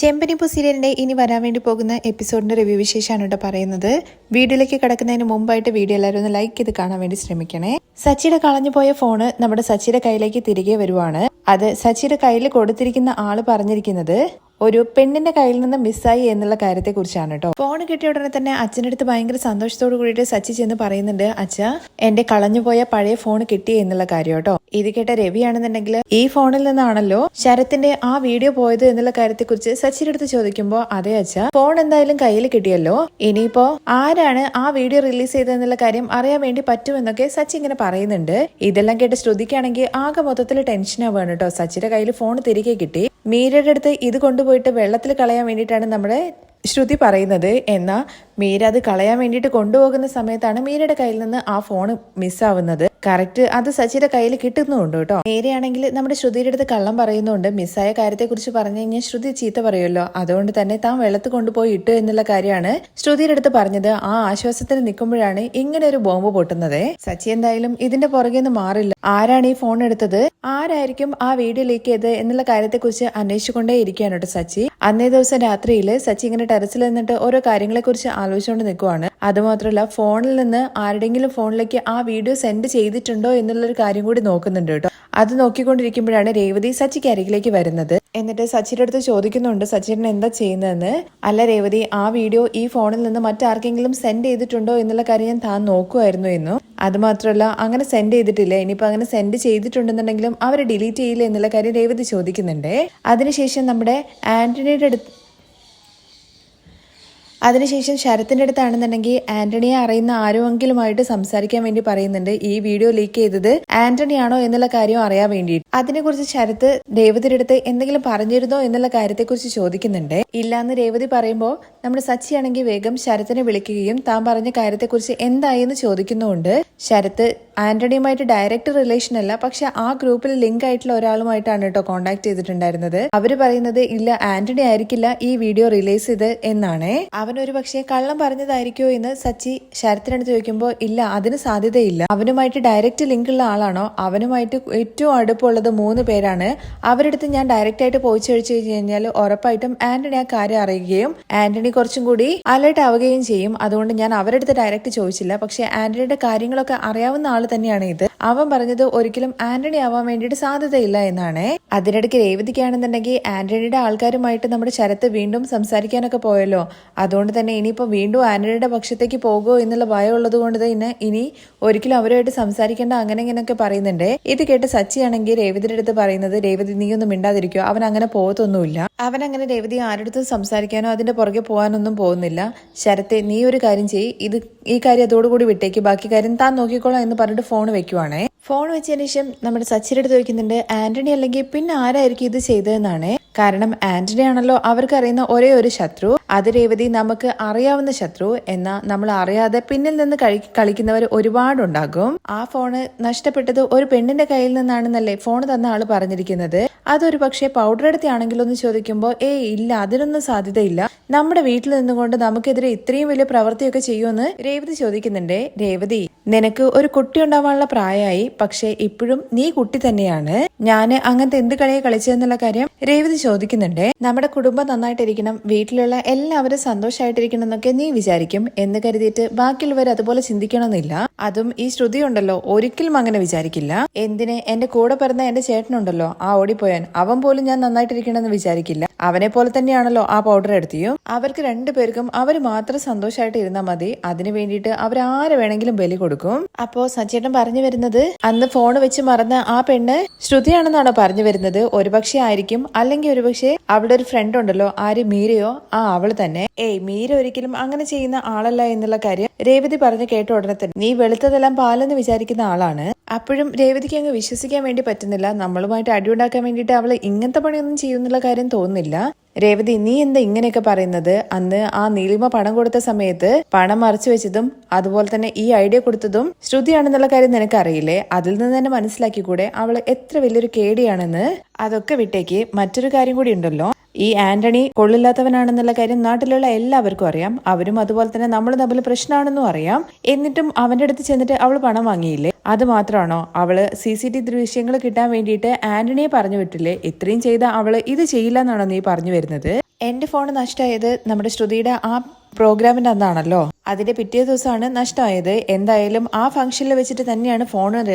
ചെമ്പനിപ്പൂ സീരിയലിന്റെ ഇനി വരാൻ വേണ്ടി പോകുന്ന എപ്പിസോഡിന്റെ റിവ്യൂ വിശേഷമാണ് ഇവിടെ പറയുന്നത്. വീഡിയോയിലേക്ക് കടക്കുന്നതിന് മുമ്പായിട്ട് വീഡിയോ എല്ലാവരും ഒന്ന് ലൈക്ക് ചെയ്ത് കാണാൻ വേണ്ടി ശ്രമിക്കണേ. സച്ചിയുടെ കളഞ്ഞുപോയ ഫോണ് നമ്മുടെ സച്ചിയുടെ കയ്യിലേക്ക് തിരികെ വരുവാണ്. അത് സച്ചിയുടെ കയ്യിൽ കൊടുത്തിരിക്കുന്ന ആള് പറഞ്ഞിരിക്കുന്നത് ഒരു പെണ്ണിന്റെ കയ്യിൽ നിന്ന് മിസ്സായി എന്നുള്ള കാര്യത്തെ കുറിച്ചാണ് കേട്ടോ. ഫോൺ കിട്ടിയ ഉടനെ തന്നെ അച്ഛൻ്റെ അടുത്ത് ഭയങ്കര സന്തോഷത്തോടു കൂടിയിട്ട് സച്ചി ചെന്ന് പറയുന്നുണ്ട്, അച്ഛ എന്റെ കളഞ്ഞുപോയ പഴയ ഫോൺ കിട്ടി എന്നുള്ള കാര്യം കേട്ടോ. ഇത് കേട്ട രവിയാണെന്നുണ്ടെങ്കിൽ ഈ ഫോണിൽ നിന്നാണല്ലോ ശരത്തിന്റെ ആ വീഡിയോ പോയത് എന്നുള്ള കാര്യത്തെ കുറിച്ച് സച്ചിയുടെ അടുത്ത് ചോദിക്കുമ്പോ അതെ അച്ഛ, ഫോൺ എന്തായാലും കയ്യിൽ കിട്ടിയല്ലോ, ഇനിയിപ്പോ ആരാണ് ആ വീഡിയോ റിലീസ് ചെയ്തതെന്നുള്ള കാര്യം അറിയാൻ വേണ്ടി പറ്റുമെന്നൊക്കെ സച്ചി ഇങ്ങനെ പറയുന്നുണ്ട്. ഇതെല്ലാം കേട്ട് ശ്രുതിക്കാണെങ്കിൽ ആകെ മൊത്തത്തിൽ ടെൻഷനാവാണ് കേട്ടോ. സച്ചിയുടെ കയ്യിൽ ഫോൺ തിരികെ കിട്ടി. മീരയുടെ അടുത്ത് ഇത് കൊണ്ടുപോയിട്ട് വെള്ളത്തിൽ കളയാൻ വേണ്ടിയിട്ടാണ് നമ്മുടെ ശ്രുതി പറയുന്നത്. എന്നാൽ മീര അത് കളയാൻ വേണ്ടിയിട്ട് കൊണ്ടുപോകുന്ന സമയത്താണ് മീരയുടെ കയ്യിൽ നിന്ന് ആ ഫോൺ മിസ്സാവുന്നത്. കറക്റ്റ് അത് സച്ചിയുടെ കയ്യിൽ കിട്ടുന്നുണ്ട് കേട്ടോ. മീരയാണെങ്കിൽ നമ്മുടെ ശ്രുതിയുടെ അടുത്ത് കള്ളം പറയുന്നുണ്ട്. മിസ്സായ കാര്യത്തെ കുറിച്ച് പറഞ്ഞു കഴിഞ്ഞാൽ ശ്രുതി ചീത്ത പറയുമല്ലോ, അതുകൊണ്ട് തന്നെ താൻ വെള്ളത്തിൽ കൊണ്ടുപോയി ഇട്ടു എന്നുള്ള കാര്യമാണ് ശ്രുതിയുടെ അടുത്ത് പറഞ്ഞത്. ആ ആശ്വാസത്തിന് നിൽക്കുമ്പോഴാണ് ഇങ്ങനെ ഒരു ബോംബ് പൊട്ടുന്നത്. സച്ചി എന്തായാലും ഇതിന്റെ പുറകെ നിന്ന് മാറില്ല. ആരാണ് ഈ ഫോൺ എടുത്തത്, ആരായിരിക്കും ആ വീഡിയോ ലീക്ക് ചെയ്തത് എന്നുള്ള കാര്യത്തെ കുറിച്ച് അന്വേഷിച്ചുകൊണ്ടേ ഇരിക്കുകയാണ് കേട്ടോ സച്ചി. അന്നേ ദിവസം രാത്രിയിൽ സച്ചി ഇങ്ങനെ ടെറസിൽ നിന്നിട്ട് ഓരോ കാര്യങ്ങളെ കുറിച്ച് ആലോചിച്ചുകൊണ്ട് നിൽക്കുവാണ്. അതുമാത്രമല്ല ഫോണിൽ നിന്ന് ആരുടെങ്കിലും ഫോണിലേക്ക് ആ വീഡിയോ സെൻഡ് ചെയ്തിട്ടുണ്ടോ എന്നുള്ളൊരു കാര്യം കൂടി നോക്കുന്നുണ്ട് കേട്ടോ. അത് നോക്കിക്കൊണ്ടിരിക്കുമ്പോഴാണ് രേവതി സച്ചിക്ക് അരികിലേക്ക് വരുന്നത്. എന്നിട്ട് സച്ചിയുടെ അടുത്ത് ചോദിക്കുന്നുണ്ട് സച്ചിൻ എന്താ ചെയ്യുന്നതെന്ന്. അല്ല രേവതി, ആ വീഡിയോ ഈ ഫോണിൽ നിന്ന് മറ്റാർക്കെങ്കിലും സെൻഡ് ചെയ്തിട്ടുണ്ടോ എന്നുള്ള കാര്യം ഞാൻ താൻ നോക്കുമായിരുന്നു എന്നു. അത് മാത്രമല്ല അങ്ങനെ സെൻഡ് ചെയ്തിട്ടില്ല, ഇനിയിപ്പോ അങ്ങനെ സെൻഡ് ചെയ്തിട്ടുണ്ടെന്നുണ്ടെങ്കിലും അവർ ഡിലീറ്റ് ചെയ്യില്ല എന്നുള്ള കാര്യം രേവതി ചോദിക്കുന്നുണ്ട്. അതിനുശേഷം നമ്മുടെ അതിനുശേഷം ശരത്തിന്റെ അടുത്താണെന്നുണ്ടെങ്കിൽ ആന്റണിയെ അറിയുന്ന ആരോങ്കിലുമായിട്ട് സംസാരിക്കാൻ വേണ്ടി പറയുന്നുണ്ട്. ഈ വീഡിയോ ലീക്ക് ചെയ്തത് ആന്റണി ആണോ എന്നുള്ള കാര്യം അറിയാൻ വേണ്ടിയിട്ട്. അതിനെക്കുറിച്ച് ശരത്ത് രേവതിയുടെ അടുത്ത് എന്തെങ്കിലും പറഞ്ഞിരുന്നോ എന്നുള്ള കാര്യത്തെക്കുറിച്ച് ചോദിക്കുന്നുണ്ട്. ഇല്ലാന്ന് രേവതി പറയുമ്പോൾ നമ്മുടെ സച്ചിയാണെങ്കിൽ വേഗം ശരത്തിനെ വിളിക്കുകയും താൻ പറഞ്ഞ കാര്യത്തെക്കുറിച്ച് എന്തായെന്ന് ചോദിക്കുന്നുണ്ട്. ശരത്ത് ആന്റണിയുമായിട്ട് ഡയറക്റ്റ് റിലേഷൻ അല്ല, പക്ഷെ ആ ഗ്രൂപ്പിൽ ലിങ്ക് ആയിട്ടുള്ള ഒരാളുമായിട്ടാണ് കേട്ടോ കോണ്ടാക്ട് ചെയ്തിട്ടുണ്ടായിരുന്നത്. അവര് പറയുന്നത് ഇല്ല ആന്റണി ആയിരിക്കില്ല ഈ വീഡിയോ റിലീസ് ചെയ്ത് എന്നാണ്. അവനൊരു പക്ഷേ കള്ളം പറഞ്ഞതായിരിക്കോ എന്ന് സച്ചി ശരത്തിനടുത്ത് ചോദിക്കുമ്പോൾ ഇല്ല, അതിന് സാധ്യതയില്ല. അവനുമായിട്ട് ഡയറക്റ്റ് ലിങ്ക് ഉള്ള ആളാണോ, അവനുമായിട്ട് ഏറ്റവും അടുപ്പമുള്ളത് 3 പേരാണ്. അവരടുത്ത് ഞാൻ ഡയറക്റ്റ് ആയിട്ട് പോയി ചോദിച്ചു കഴിഞ്ഞാൽ ഉറപ്പായിട്ടും ആന്റണി ആ കാര്യം അറിയുകയും ആന്റണി കുറച്ചും കൂടി അലേർട്ട് ആവുകയും ചെയ്യും. അതുകൊണ്ട് ഞാൻ അവരടുത്ത് ഡയറക്റ്റ് ചോദിച്ചില്ല. പക്ഷെ ആന്റണിയുടെ കാര്യങ്ങളൊക്കെ അറിയാവുന്ന ആള് തന്നെയാണ് ഇത്. അവൻ പറഞ്ഞത് ഒരിക്കലും ആന്റണി ആവാൻ വേണ്ടിയിട്ട് സാധ്യതയില്ല എന്നാണ്. അതിനിടയ്ക്ക് രേവതിക്കാണെന്നുണ്ടെങ്കിൽ ആന്റണിയുടെ ആൾക്കാരുമായിട്ട് നമ്മുടെ ശരത്ത് വീണ്ടും സംസാരിക്കാനൊക്കെ പോയല്ലോ. അതുകൊണ്ട് തന്നെ ഇനിയിപ്പോ വീണ്ടും ആന്റണിയുടെ പക്ഷത്തേക്ക് പോകുമോ എന്നുള്ള ഭയം ഉള്ളത് കൊണ്ട് തന്നെ ഇനി ഒരിക്കലും അവരുമായിട്ട് സംസാരിക്കേണ്ട അങ്ങനെ ഇങ്ങനെയൊക്കെ പറയുന്നുണ്ട്. ഇത് കേട്ട് സച്ചിയാണെങ്കിൽ രേവതിയുടെ അടുത്ത് പറയുന്നത് രേവതി നീ ഒന്നും മിണ്ടാതിരിക്കോ, അവൻ അങ്ങനെ പോകത്തൊന്നുമില്ല. അവൻ അങ്ങനെ രേവതി ആരുടെ സംസാരിക്കാനോ അതിന്റെ പുറകെ പോകാനൊന്നും പോകുന്നില്ല. ശരത്തെ നീ ഒരു കാര്യം ചെയ്യ്, ഈ കാര്യം അതോടുകൂടി വിട്ടേക്ക്, ബാക്കി കാര്യം താൻ നോക്കിക്കോളാം എന്ന് പറഞ്ഞിട്ട് ഫോൺ വെക്കുവാണേ. ഫോൺ വെച്ചതിന് ശേഷം നമ്മുടെ സച്ചിയുടെ അടുത്ത് ചോദിക്കുന്നുണ്ട് ആന്റണി അല്ലെങ്കിൽ പിന്നെ ആരായിരിക്കും ഇത് ചെയ്തതെന്നാണ്. കാരണം ആന്റണി ആണല്ലോ അവർക്കറിയുന്ന ഒരേ ഒരു ശത്രു. അത് രേവതി നമുക്ക് അറിയാവുന്ന ശത്രു. എന്നാൽ നമ്മൾ അറിയാതെ പിന്നിൽ നിന്ന് കളിക്കുന്നവർ ഒരുപാടുണ്ടാകും. ആ ഫോണ് നഷ്ടപ്പെട്ടത് ഒരു പെണ്ണിന്റെ കയ്യിൽ നിന്നാണെന്നല്ലേ ഫോൺ തന്ന ആള് പറഞ്ഞിരിക്കുന്നത്. അതൊരു പക്ഷേ പൗഡർ എടുത്താണെങ്കിലോ എന്ന് ചോദിക്കുമ്പോൾ ഇല്ല, അതിനൊന്നും സാധ്യതയില്ല. നമ്മുടെ വീട്ടിൽ നിന്നുകൊണ്ട് നമുക്കെതിരെ ഇത്രയും വലിയ പ്രവൃത്തിയൊക്കെ ചെയ്യുമെന്ന് രേവതി ചോദിക്കുന്നുണ്ട്. രേവതി, നിനക്ക് ഒരു കുട്ടി ഉണ്ടാവാനുള്ള പ്രായമായി, പക്ഷെ ഇപ്പോഴും നീ കുട്ടി തന്നെയാണ്. ഞാന് അങ്ങനത്തെ എന്ത് കളിയെ കളിച്ചതെന്നുള്ള കാര്യം രേവതി ചോദിക്കുന്നുണ്ട്. നമ്മുടെ കുടുംബം നന്നായിട്ടിരിക്കണം, വീട്ടിലുള്ള എല്ലാവരും സന്തോഷമായിട്ടിരിക്കണം എന്നൊക്കെ നീ വിചാരിക്കും എന്ന് കരുതിയിട്ട് ബാക്കിയുള്ളവർ അതുപോലെ ചിന്തിക്കണമെന്നില്ല. അതും ഈ ശ്രുതി ഉണ്ടല്ലോ ഒരിക്കലും അങ്ങനെ വിചാരിക്കില്ല. എന്തിന്, എന്റെ കൂടെ പിറന്ന എന്റെ ചേട്ടനുണ്ടല്ലോ ആ ഓടിപ്പോയാൻ, അവൻ പോലും ഞാൻ നന്നായിട്ടിരിക്കണമെന്ന് വിചാരിക്കില്ല. അവനെ പോലെ തന്നെയാണല്ലോ ആ പൗഡർ എടുത്തിയും. അവർക്ക് 2 പേർക്കും അവർ മാത്രം സന്തോഷമായിട്ട് ഇരുന്നാൽ മതി. അതിനു വേണ്ടിയിട്ട് അവരാരെ വേണമെങ്കിലും ബലി കൊടുക്കും. അപ്പോ സച്ചേട്ടൻ പറഞ്ഞു വരുന്നത് അന്ന് ഫോൺ വെച്ച് മറന്ന ആ പെണ്ണ് ശ്രുതിയാണെന്നാണോ പറഞ്ഞു വരുന്നത്? ഒരുപക്ഷെ ആയിരിക്കും, അല്ലെങ്കിൽ ഒരുപക്ഷെ അവളുടെ ഒരു ഫ്രണ്ട് ഉണ്ടല്ലോ, ആര്, മീരയോ? അവള് തന്നെ. മീര ഒരിക്കലും അങ്ങനെ ചെയ്യുന്ന ആളല്ല എന്നുള്ള കാര്യം രേവതി പറഞ്ഞു കേട്ട ഉടനെ തന്നെ നീ വെളുത്തതെല്ലാം പാലെന്ന് വിചാരിക്കുന്ന ആളാണ്. അപ്പോഴും രേവതിക്ക് അങ്ങ് വിശ്വസിക്കാൻ വേണ്ടി പറ്റുന്നില്ല. നമ്മളുമായിട്ട് അടിയുണ്ടാക്കാൻ വേണ്ടിയിട്ട് അവള് ഇങ്ങനത്തെ പണിയൊന്നും ചെയ്യുന്നുള്ള കാര്യം തോന്നുന്നില്ല. രേവതി, നീ എന്താ ഇങ്ങനെയൊക്കെ പറയുന്നത്? അന്ന് ആ നീലിമ പണം കൊടുത്ത സമയത്ത് പണം മറച്ചു വെച്ചതും അതുപോലെ തന്നെ ഈ ഐഡിയ കൊടുത്തതും ശ്രുതിയാണെന്നുള്ള കാര്യം നിനക്ക് അറിയില്ലേ? അതിൽ നിന്ന് തന്നെ മനസ്സിലാക്കിക്കൂടെ അവള് എത്ര വലിയൊരു കേടിയാണെന്ന്? അതൊക്കെ വിട്ടേക്ക്, മറ്റൊരു കാര്യം കൂടി ഉണ്ടല്ലോ. ഈ ആന്റണി കൊള്ളില്ലാത്തവനാണെന്നുള്ള കാര്യം നാട്ടിലുള്ള എല്ലാവർക്കും അറിയാം. അവരും അതുപോലെ തന്നെ നമ്മൾ തമ്മിൽ പ്രശ്നമാണെന്നും അറിയാം. എന്നിട്ടും അവന്റെ അടുത്ത് ചെന്നിട്ട് അവൾ പണം വാങ്ങിയില്ലേ? അത് മാത്രമാണോ? അവള് CCTV ദൃശ്യങ്ങൾ കിട്ടാൻ വേണ്ടിയിട്ട് ആന്റണിയെ പറഞ്ഞു വിട്ടില്ലേ? ഇത്രയും ചെയ്ത അവള് ഇത് ചെയ്യില്ല എന്നാണോ നീ പറഞ്ഞു വരുന്നത്? എന്റെ ഫോൺ നഷ്ടമായത് നമ്മുടെ ശ്രുതിയുടെ ആ പ്രോഗ്രാമിന്റെ അന്നാണല്ലോ. അതിന്റെ പിറ്റേ ദിവസമാണ് നഷ്ടമായത്. എന്തായാലും ആ ഫംഗ്ഷനിൽ വെച്ചിട്ട് തന്നെയാണ്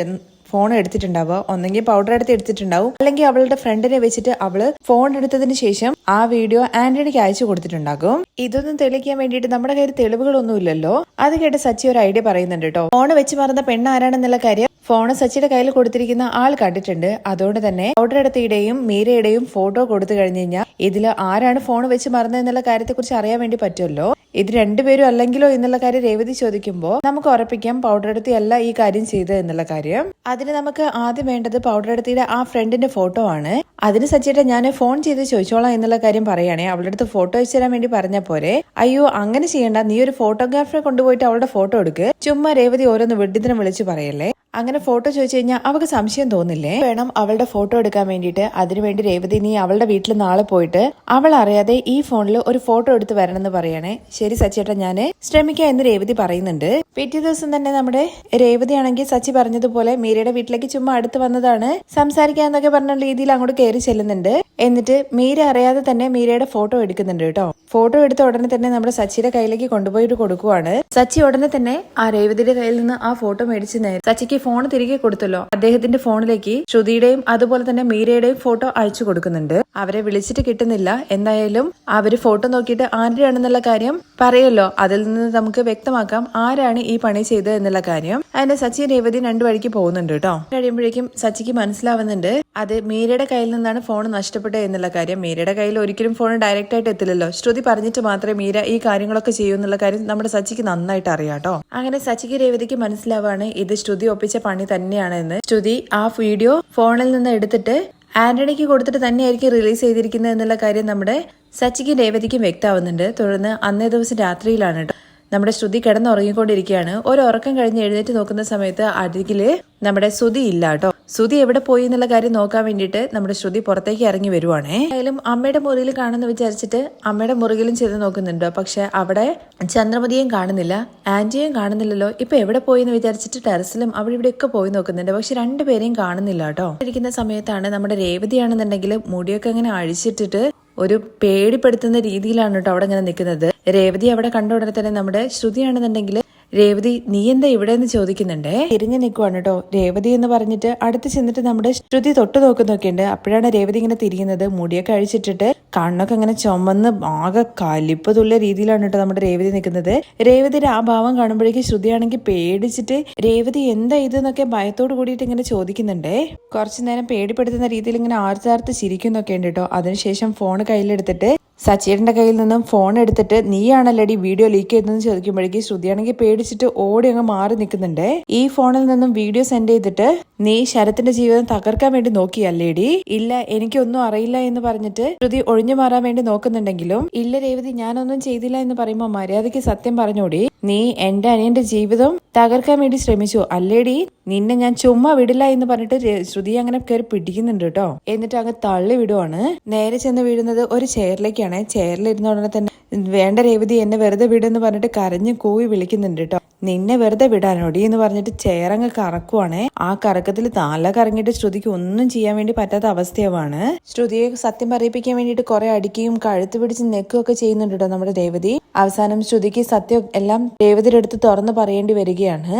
ഫോൺ എടുത്തിട്ടുണ്ടാവുക. ഒന്നെങ്കിൽ പൗഡർ എടുത്തിട്ടുണ്ടാവും, അല്ലെങ്കിൽ അവളുടെ ഫ്രണ്ടിനെ വെച്ചിട്ട് അവള് ഫോൺ എടുത്തതിന് ശേഷം ആ വീഡിയോ ആന്റണിക്ക് അയച്ചു കൊടുത്തിട്ടുണ്ടാകും. ഇതൊന്നും തെളിയിക്കാൻ വേണ്ടിയിട്ട് നമ്മുടെ കയ്യിൽ തെളിവുകളൊന്നും ഇല്ലല്ലോ. അത് കേട്ട് സച്ചി ഒരു ഐഡിയ പറയുന്നുണ്ട് കേട്ടോ. ഫോൺ വെച്ച് മറന്ന പെണ്ണ് ആരാണെന്നുള്ള കാര്യം ഫോണ് സച്ചിയുടെ കയ്യിൽ കൊടുത്തിരിക്കുന്ന ആൾ കണ്ടിട്ടുണ്ട്. അതുകൊണ്ട് തന്നെ പൗഡർ എടുത്തയുടെയും മീരയുടെയും ഫോട്ടോ കൊടുത്തു കഴിഞ്ഞു കഴിഞ്ഞാൽ ഇതിൽ ആരാണ് ഫോൺ വെച്ച് മറന്നതെന്നുള്ള കാര്യത്തെ കുറിച്ച് അറിയാൻ വേണ്ടി പറ്റുമല്ലോ. ഇത് രണ്ടുപേരും അല്ലെങ്കിലോ എന്നുള്ള കാര്യം രേവതി ചോദിക്കുമ്പോൾ നമുക്ക് ഉറപ്പിക്കാം പൗഡർ എടുത്തിയല്ല ഈ കാര്യം ചെയ്തത് എന്നുള്ള കാര്യം. അതിന് നമുക്ക് ആദ്യം വേണ്ടത് പൗഡർ എടുത്തിയുടെ ആ ഫ്രണ്ടിന്റെ ഫോട്ടോ ആണ്. അതിന് സച്ചിയുടെ ഞാൻ ഫോൺ ചെയ്ത് ചോദിച്ചോളാം എന്നുള്ള കാര്യം പറയുകയാണെ. അവളുടെ അടുത്ത് ഫോട്ടോ അയച്ചു തരാൻ വേണ്ടി പറഞ്ഞ പോരെ. അയ്യോ അങ്ങനെ ചെയ്യണ്ട, നീ ഒരു ഫോട്ടോഗ്രാഫറെ കൊണ്ടുപോയിട്ട് അവളുടെ ഫോട്ടോ എടുക്ക്. ചുമ്മാ രേവതി ഓരോന്ന് വെഡിത്തിനെ വിളിച്ചു പറയല്ലേ. അങ്ങനെ ഫോട്ടോ ചോദിച്ചു കഴിഞ്ഞാൽ അവൾക്ക് സംശയം തോന്നില്ലേ. വേണം അവളുടെ ഫോട്ടോ എടുക്കാൻ വേണ്ടിയിട്ട്. അതിനുവേണ്ടി രേവതി നീ അവളുടെ വീട്ടിൽ നാളെ പോയിട്ട് അവൾ അറിയാതെ ഈ ഫോണിൽ ഒരു ഫോട്ടോ എടുത്ത് വരണം എന്ന് പറയണേ. ശരി സച്ചിയേട്ടാ, ഞാന് ശ്രമിക്കാം എന്ന് രേവതി പറയുന്നുണ്ട്. പിറ്റേ ദിവസം തന്നെ നമ്മുടെ രേവതി ആണെങ്കിൽ സച്ചി പറഞ്ഞതുപോലെ മീരയുടെ വീട്ടിലേക്ക് ചുമ്മാ അടുത്ത് വന്നതാണ്, സംസാരിക്കാന്നൊക്കെ പറഞ്ഞ രീതിയിൽ അങ്ങോട്ട് കയറി ചെല്ലുന്നുണ്ട്. എന്നിട്ട് മീര അറിയാതെ തന്നെ മീരയുടെ ഫോട്ടോ എടുക്കുന്നുണ്ട് കേട്ടോ. ഫോട്ടോ എടുത്ത ഉടനെ തന്നെ നമ്മുടെ സച്ചിയുടെ കയ്യിലേക്ക് കൊണ്ടുപോയിട്ട് കൊടുക്കുവാണ്. സച്ചി ഉടനെ തന്നെ ആ രേവതിയുടെ കയ്യിൽ നിന്ന് ആ ഫോട്ടോ മേടിച്ച് സച്ചിക്ക് ഫോൺ തിരികെ കൊടുത്തല്ലോ. അദ്ദേഹത്തിന്റെ ഫോണിലേക്ക് ശ്രുതിയുടെയും അതുപോലെ തന്നെ മീരയുടെയും ഫോട്ടോ അയച്ചു കൊടുക്കുന്നുണ്ട്. അവരെ വിളിച്ചിട്ട് കിട്ടുന്നില്ല. എന്തായാലും അവര് ഫോട്ടോ നോക്കിയിട്ട് ആരുടെയാണെന്നുള്ള കാര്യം പറയല്ലോ. അതിൽ നിന്ന് നമുക്ക് വ്യക്തമാക്കാം ആരാണ് ഈ പണി ചെയ്തത് എന്നുള്ള കാര്യം. അതിന്റെ സച്ചി രേവതി രണ്ടു വഴിക്ക് പോകുന്നുണ്ട് കേട്ടോ. കഴിയുമ്പോഴേക്കും സച്ചിക്ക് മനസ്സിലാവുന്നുണ്ട് അത് മീരയുടെ കയ്യിൽ നിന്നാണ് ഫോൺ നഷ്ടപ്പെട്ടത് എന്നുള്ള കാര്യം. മീരയുടെ കയ്യിൽ ഒരിക്കലും ഫോൺ ഡയറക്റ്റ് ആയിട്ട് എത്തില്ലല്ലോ. ശ്രുതി പറഞ്ഞിട്ട് മാത്രമേ മീര ഈ കാര്യങ്ങളൊക്കെ ചെയ്യൂ എന്നുള്ള കാര്യം നമ്മുടെ സച്ചിക്ക് നന്നായിട്ട് അറിയാട്ടോ. അങ്ങനെ സച്ചിക്ക് രേവതിക്ക് മനസ്സിലാവാണ് ഇത് ശ്രുതി ഒപ്പിച്ച പണി തന്നെയാണെന്ന്. ശ്രുതി ആ വീഡിയോ ഫോണിൽ നിന്ന് എടുത്തിട്ട് ആന്റണിക്ക് കൊടുത്തിട്ട് തന്നെയായിരിക്കും റിലീസ് ചെയ്തിരിക്കുന്നത് എന്നുള്ള കാര്യം നമ്മുടെ സച്ചിക്കും രേവതിക്കും വ്യക്തമാവുന്നുണ്ട്. തുടർന്ന് അന്നേ ദിവസം രാത്രിയിലാണ് കേട്ടോ നമ്മുടെ ശ്രുതി കിടന്നുറങ്ങിക്കൊണ്ടിരിക്കുകയാണ്. ഒരു ഉറക്കം കഴിഞ്ഞ് എഴുന്നേറ്റ് നോക്കുന്ന സമയത്ത് അരികില് നമ്മുടെ ശ്രുതി ഇല്ല കേട്ടോ. ശ്രുതി എവിടെ പോയി എന്നുള്ള കാര്യം നോക്കാൻ വേണ്ടിയിട്ട് നമ്മുടെ ശ്രുതി പുറത്തേക്ക് ഇറങ്ങി വരുവാണേ. ആയാലും അമ്മയുടെ മുറിയിൽ കാണുന്ന വിചാരിച്ചിട്ട് അമ്മയുടെ മുറിയിലും ചെന്ന് നോക്കുന്നുണ്ട്. പക്ഷെ അവിടെ ചന്ദ്രമതിയും കാണുന്നില്ല, ആന്റിയും കാണുന്നില്ലല്ലോ. ഇപ്പൊ എവിടെ പോയി എന്ന് വിചാരിച്ചിട്ട് ടെറസിലും അവിടെ ഇവിടെ ഒക്കെ പോയി നോക്കുന്നുണ്ട്. പക്ഷെ രണ്ടുപേരെയും കാണുന്നില്ല കേട്ടോ. ഇരിക്കുന്ന സമയത്താണ് നമ്മുടെ രേവതിയാണെന്നുണ്ടെങ്കിൽ മുടിയൊക്കെ അങ്ങനെ അഴിച്ചിട്ടിട്ട് ഒരു പേടിപ്പെടുത്തുന്ന രീതിയിലാണ് കേട്ടോ അവിടെ ഇങ്ങനെ നിൽക്കുന്നത്. രേവതി അവിടെ കണ്ട ഉടനെ തന്നെ നമ്മുടെ ശ്രുതിയാണെന്നുണ്ടെങ്കിൽ രേവതി നീ എന്താ ഇവിടെ എന്ന് ചോദിക്കുന്നുണ്ടേ. തിരിഞ്ഞു നിൽക്കുവാണ് കേട്ടോ രേവതി എന്ന് പറഞ്ഞിട്ട്. അടുത്ത് ചെന്നിട്ട് നമ്മുടെ ശ്രുതി തൊട്ട് നോക്കുന്നൊക്കെയുണ്ട്. അപ്പോഴാണ് രേവതി ഇങ്ങനെ തിരിയുന്നത്. മുടിയൊക്കെ അഴിച്ചിട്ടിട്ട് കണ്ണൊക്കെ അങ്ങനെ ചുമന്ന് ആകെ കലിപ്പ് തുള്ളിയ രീതിയിലാണ് കേട്ടോ നമ്മുടെ രേവതി നിൽക്കുന്നത്. രേവതിയുടെ ആ ഭാവം കാണുമ്പോഴേക്കും ശ്രുതിയാണെങ്കിൽ പേടിച്ചിട്ട് രേവതി എന്താ ഇതെന്നൊക്കെ ഭയത്തോട് കൂടിയിട്ട് ഇങ്ങനെ ചോദിക്കുന്നുണ്ടേ. കുറച്ചു നേരം പേടിപ്പെടുത്തുന്ന രീതിയിൽ ഇങ്ങനെ ആർത്താർത്ത് ചിരിക്കുന്നൊക്കെ ഉണ്ട് കേട്ടോ. അതിനുശേഷം ഫോൺ കയ്യിലെടുത്തിട്ട് സച്ചിയുടെ കയ്യിൽ നിന്നും ഫോൺ എടുത്തിട്ട് നീയാണല്ലടി വീഡിയോ ലീക്ക് ചെയ്തെന്ന് ചോദിക്കുമ്പോഴേക്കും ശ്രുതിയാണെങ്കിൽ പേടിച്ചിട്ട് ഓടി അങ്ങ് മാറി നിൽക്കുന്നുണ്ട്. ഈ ഫോണിൽ നിന്നും വീഡിയോ സെൻഡ് ചെയ്തിട്ട് നീ ശരത്തിന്റെ ജീവിതം തകർക്കാൻ വേണ്ടി നോക്കിയല്ലേടി? ഇല്ല, എനിക്കൊന്നും അറിയില്ല എന്ന് പറഞ്ഞിട്ട് ശ്രുതി ഒഴിഞ്ഞു മാറാൻ വേണ്ടി നോക്കുന്നുണ്ടെങ്കിലും ഇല്ല രേവതി ഞാനൊന്നും ചെയ്തില്ല എന്ന് പറയുമ്പോൾ മര്യാദയ്ക്ക് സത്യം പറഞ്ഞോടി. നീ എന്റെ അനിയന്റെ ജീവിതം തകർക്കാൻ വേണ്ടി ശ്രമിച്ചു അല്ലേടി? നിന്നെ ഞാൻ ചുമ്മാ വിടില്ല എന്ന് പറഞ്ഞിട്ട് ശ്രുതി അങ്ങനെ കയറി പിടിക്കുന്നുണ്ട് കേട്ടോ. എന്നിട്ട് അങ്ങ് തള്ളി വിടുവാണ്. നേരെ ചെന്ന് വീഴുന്നത് ഒരു ചെയറിലേക്കാണ്. ചെയറിലിരുന്ന ഉടനെ തന്നെ വേണ്ട രേവതി എന്നെ വെറുതെ വിടെന്ന് പറഞ്ഞിട്ട് കരഞ്ഞു കൂവി വിളിക്കുന്നുണ്ട് കേട്ടോ. നിന്നെ വെറുതെ വിടാനോടി എന്ന് പറഞ്ഞിട്ട് ചെയറങ്ങ് കറക്കുവാണേ. ആ കറക്കത്തിൽ തല കറങ്ങിയിട്ട് ശ്രുതിക്ക് ഒന്നും ചെയ്യാൻ വേണ്ടി പറ്റാത്ത അവസ്ഥയാവാണ്. ശ്രുതിയെ സത്യം പറയിപ്പിക്കാൻ വേണ്ടിയിട്ട് കുറെ അടിക്കുകയും കഴുത്ത് പിടിച്ച് നെക്കുകയൊക്കെ ചെയ്യുന്നുണ്ട് കേട്ടോ നമ്മുടെ രേവതി. അവസാനം ശ്രുതിക്ക് സത്യം എല്ലാം രേവതിയുടെ അടുത്ത് തുറന്ന് പറയേണ്ടി വരികയാണ്.